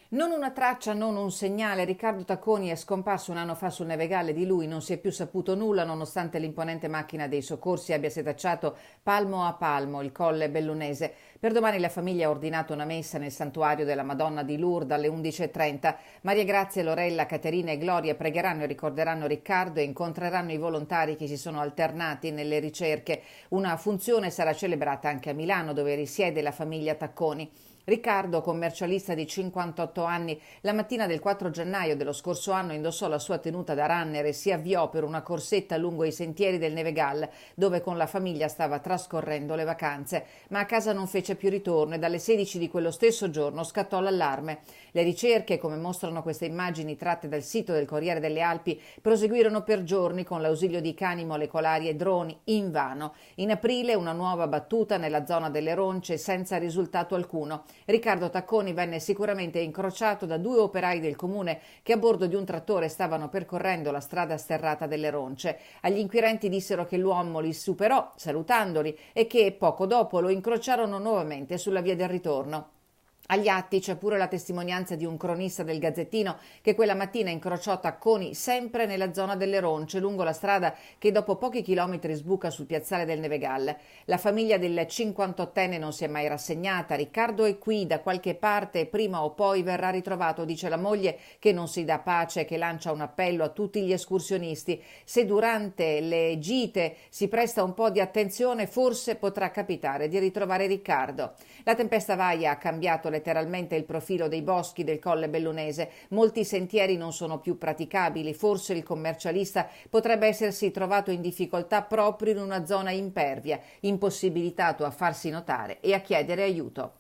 Non una traccia, non un segnale. Riccardo Tacconi è scomparso un anno fa sul Nevegalle. Di lui non si è più saputo nulla, nonostante l'imponente macchina dei soccorsi abbia setacciato palmo a palmo il colle bellunese. Per domani la famiglia ha ordinato una messa nel santuario della Madonna di Lourdes alle 11:30. Maria Grazia, Lorella, Caterina e Gloria pregheranno e ricorderanno Riccardo e incontreranno i volontari che si sono alternati nelle ricerche. Una funzione sarà celebrata anche a Milano, dove risiede la famiglia Tacconi. Riccardo, commercialista di 58 anni, la mattina del 4 gennaio dello scorso anno indossò la sua tenuta da runner e si avviò per una corsetta lungo i sentieri del Nevegal, dove con la famiglia stava trascorrendo le vacanze. Ma a casa non fece più ritorno e dalle 16 di quello stesso giorno scattò l'allarme. Le ricerche, come mostrano queste immagini tratte dal sito del Corriere delle Alpi, proseguirono per giorni con l'ausilio di cani molecolari e droni, invano. In aprile una nuova battuta nella zona delle Ronce senza risultato alcuno. Riccardo Tacconi venne sicuramente incrociato da due operai del comune che a bordo di un trattore stavano percorrendo la strada sterrata delle Ronce. Agli inquirenti dissero che l'uomo li superò salutandoli e che poco dopo lo incrociarono nuovamente sulla via del ritorno. Agli atti c'è pure la testimonianza di un cronista del Gazzettino che quella mattina incrociò Tacconi sempre nella zona delle Ronce, lungo la strada che dopo pochi chilometri sbuca sul piazzale del Nevegal. La famiglia del 58enne non si è mai rassegnata. Riccardo è qui da qualche parte e prima o poi verrà ritrovato, dice la moglie, che non si dà pace e che lancia un appello a tutti gli escursionisti. Se durante le gite si presta un po' di attenzione, forse potrà capitare di ritrovare Riccardo. La tempesta Vaia ha cambiato letteralmente il profilo dei boschi del Colle Bellunese. Molti sentieri non sono più praticabili. Forse il commercialista potrebbe essersi trovato in difficoltà proprio in una zona impervia, impossibilitato a farsi notare e a chiedere aiuto.